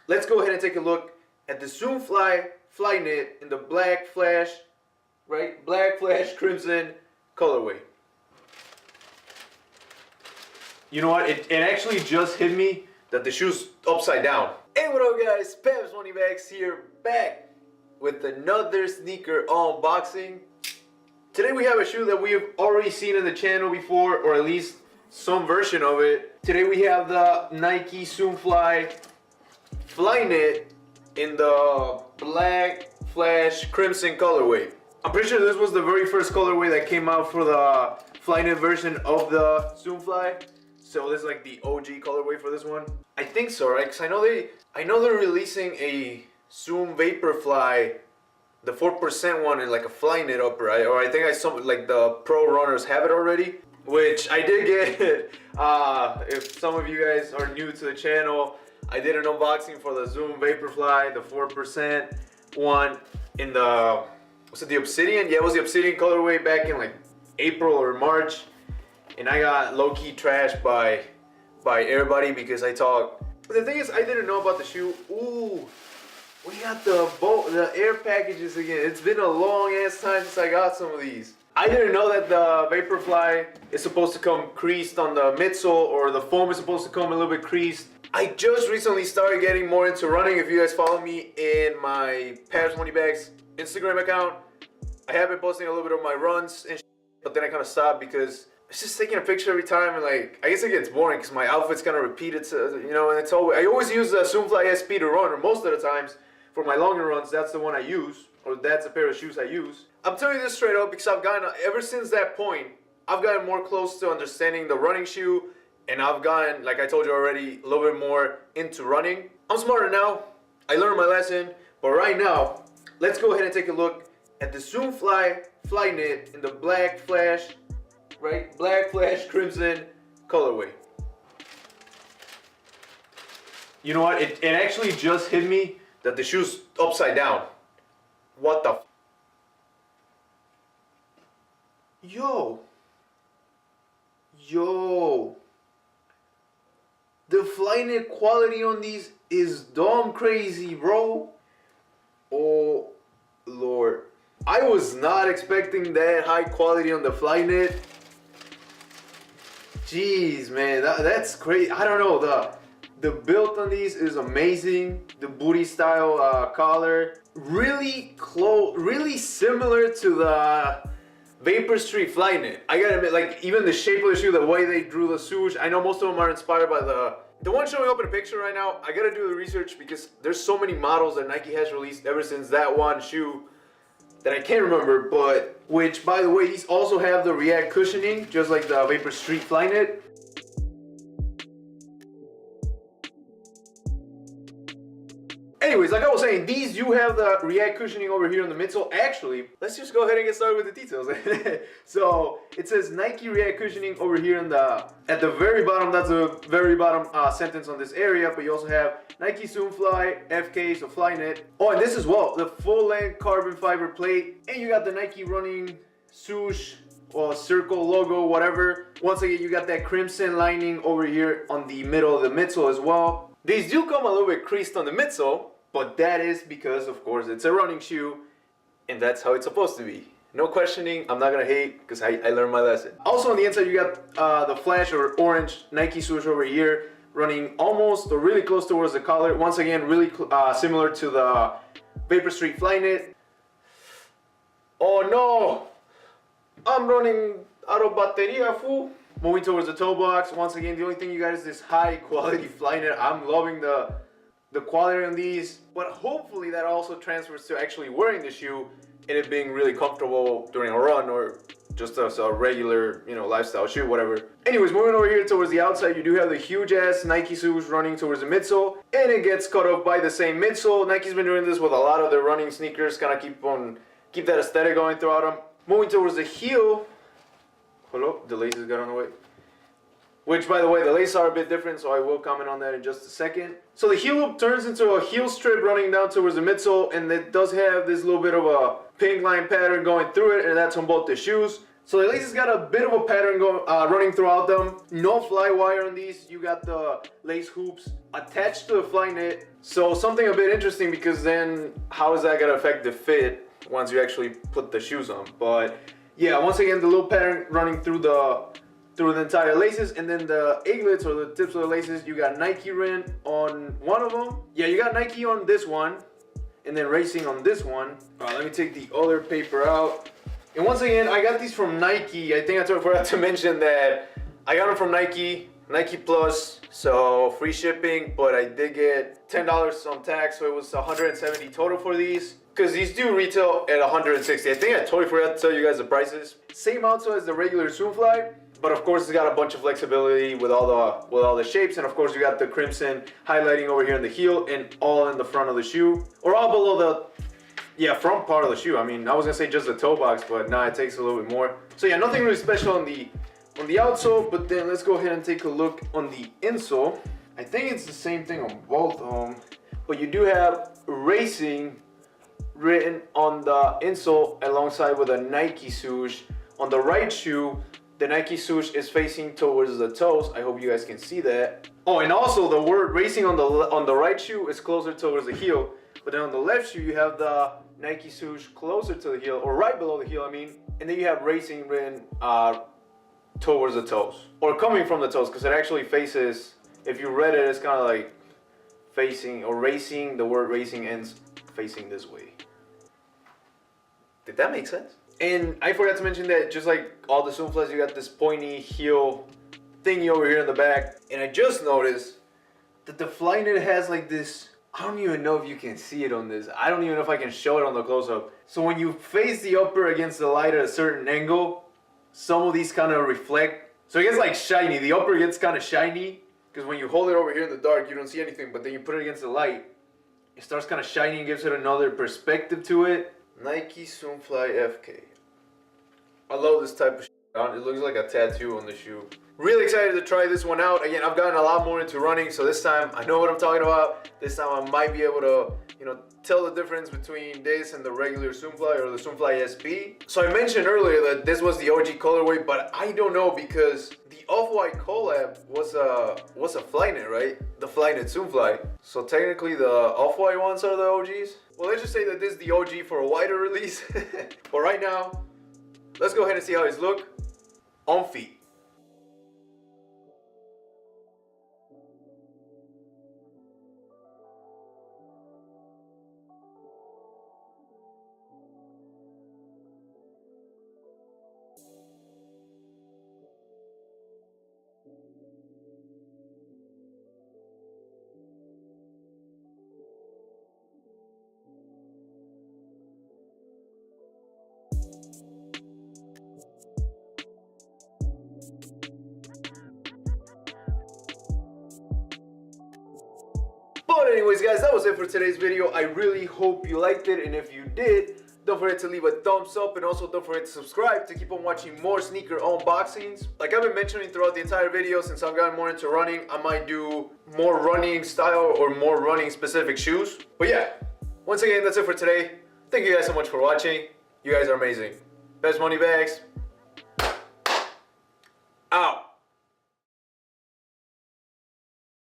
let's go ahead and take a look at the Zoom Fly Flyknit in the black flash, right? Black flash crimson colorway. You know what? It actually just hit me that the shoe's upside down. Hey, what up guys? Pebs Moneybags here, back with another sneaker unboxing. Today we have a shoe that we have already seen in the channel before, or at least some version of it. Today we have the Nike Zoom Fly Flyknit in the black flash crimson colorway. I'm pretty sure this was the very first colorway that came out for the Flyknit version of the Zoom Fly. So this is like the OG colorway for this one. I think so, right? Because I know they're releasing a Zoom Vaporfly, the 4% one, in like a Flyknit upper, right? Or I think I saw like the pro runners have it already, which I did get. If some of you guys are new to the channel, I did an unboxing for the Zoom Vaporfly, the 4% one in the, was it the Obsidian? Yeah, it was the Obsidian colorway back in like April or March. And I got low-key trashed by everybody because I talk. But the thing is, I didn't know about the shoe. Ooh, we got the air packages again. It's been a long ass time since I got some of these. I didn't know that the Vaporfly is supposed to come creased on the midsole, or the foam is supposed to come a little bit creased. I just recently started getting more into running. If you guys follow me in my Pabs Moneybags Instagram account, I have been posting a little bit of my runs and shit, but then I kind of stopped because it's just taking a picture every time, and like, I guess it gets boring because my outfit's kind of repeated, you know, and it's always, I always use the Zoom Fly SP to run, or most of the times for my longer runs, that's the one I use, or that's a pair of shoes I use. I'm telling you this straight up because I've gotten, ever since that point, I've gotten more close to understanding the running shoe, and I've gotten, like I told you already, a little bit more into running. I'm smarter now, I learned my lesson, but right now, let's go ahead and take a look at the Zoom Fly Flyknit in the black flash, right? Black flash crimson colorway. You know what? It actually just hit me that the shoe's upside down. What the f? Yo. The Flyknit quality on these is dumb crazy, bro. Oh, Lord. I was not expecting that high quality on the Flyknit. Jeez, man, that's crazy. I don't know, the build on these is amazing. The booty style collar, really close, really similar to the Vapor Street Flyknit. I gotta admit, like, even the shape of the shoe, the way they drew the swoosh. I know most of them are inspired by the one showing up in the picture right now. I gotta do the research because there's so many models that Nike has released ever since that one shoe that I can't remember, but which, by the way, these also have the React cushioning, just like the Vapor Street Flyknit. Anyways, like I was saying, these do have the React cushioning over here on the midsole. Actually, let's just go ahead and get started with the details. So it says Nike React cushioning over here at the very bottom. That's the very bottom sentence on this area. But you also have Nike Zoom Fly FK, so Flyknit. Oh, and this as well, the full-length carbon fiber plate, and you got the Nike running swoosh or circle logo, whatever. Once again, you got that crimson lining over here on the middle of the midsole as well. These do come a little bit creased on the midsole, but that is because, of course, it's a running shoe, and that's how it's supposed to be. No questioning, I'm not gonna hate, because I learned my lesson. Also on the inside, you got the flash or orange Nike swoosh over here, running almost or really close towards the collar. Once again, really similar to the Vapor Street Flyknit. Oh no! I'm running out of bateria, fool. Moving towards the toe box. Once again, the only thing you got is this high quality Flyknit. I'm loving the quality on these, but hopefully that also transfers to actually wearing the shoe and it being really comfortable during a run or just as a regular, you know, lifestyle shoe, whatever. Anyways, moving over here towards the outside, you do have the huge ass Nike swoosh running towards the midsole, and it gets cut off by the same midsole. Nike's been doing this with a lot of their running sneakers, kind of keep that aesthetic going throughout them. Moving towards the heel. Hold up, the laces got on the way. Which, by the way, the laces are a bit different, so I will comment on that in just a second. So the heel loop turns into a heel strip running down towards the midsole, and it does have this little bit of a pink line pattern going through it, and that's on both the shoes. So the laces got a bit of a pattern running throughout them. No fly wire on these. You got the lace hoops attached to the Flyknit. So something a bit interesting, because then how is that gonna affect the fit once you actually put the shoes on? But yeah, once again, the little pattern running through the entire laces, and then the eglets or the tips of the laces, you got Nike written on one of them. Yeah, you got Nike on this one, and then racing on this one. Let me take the other paper out. And once again, I got these from Nike. I think I forgot to mention that I got them from Nike Plus, so free shipping, but I did get $10 on tax, so it was $170 total for these. Because these do retail at $160. I think I totally forgot to tell you guys the prices. Same outsole as the regular Zoom Fly, but of course it's got a bunch of flexibility with all the shapes, and of course you got the crimson highlighting over here in the heel and all in the front of the shoe, or all below the front part of the shoe. I mean, I was gonna say just the toe box, but nah, it takes a little bit more. So yeah, nothing really special on the outsole, but then let's go ahead and take a look on the insole. I think it's the same thing on both of them, but you do have racing written on the insole alongside with a Nike swoosh. On the right shoe, the Nike swoosh is facing towards the toes. I hope you guys can see that. Oh, and also the word racing on the right shoe is closer towards the heel, but then on the left shoe you have the Nike swoosh closer to the heel, or right below the heel, I mean, and then you have racing written towards the toes, or coming from the toes, because it actually faces, if you read it, it's kind of like facing, or racing, the word racing ends facing this way. Did that make sense? And I forgot to mention that just like all the Zoom Flies, you got this pointy heel thingy over here in the back. And I just noticed that the Flyknit has like this, I don't even know if you can see it on this. I don't even know if I can show it on the close-up. So when you face the upper against the light at a certain angle, some of these kind of reflect. So it gets like shiny. The upper gets kind of shiny, because when you hold it over here in the dark, you don't see anything. But then you put it against the light, it starts kind of shining and gives it another perspective to it. Nike Zoom Fly FK. I love this type of shit. It looks like a tattoo on the shoe. Really excited to try this one out. Again, I've gotten a lot more into running, so this time I know what I'm talking about. This time I might be able to, tell the difference between this and the regular Zoom Fly or the Zoom Fly SB. So I mentioned earlier that this was the OG colorway, but I don't know, because the Off-White collab was a Flyknit, right? The Flyknit Zoom Fly. So technically the Off-White ones are the OGs. Well, let's just say that this is the OG for a wider release. But right now, let's go ahead and see how these look on feet. But anyways guys, that was it for today's video. I really hope you liked it, and if you did, don't forget to leave a thumbs up, and also don't forget to subscribe to keep on watching more sneaker unboxings. Like I've been mentioning throughout the entire video, since I've gotten more into running, I might do more running style or more running specific shoes. But yeah, once again, that's it for today. Thank you guys so much for watching. You guys are amazing. Best money bags. Out.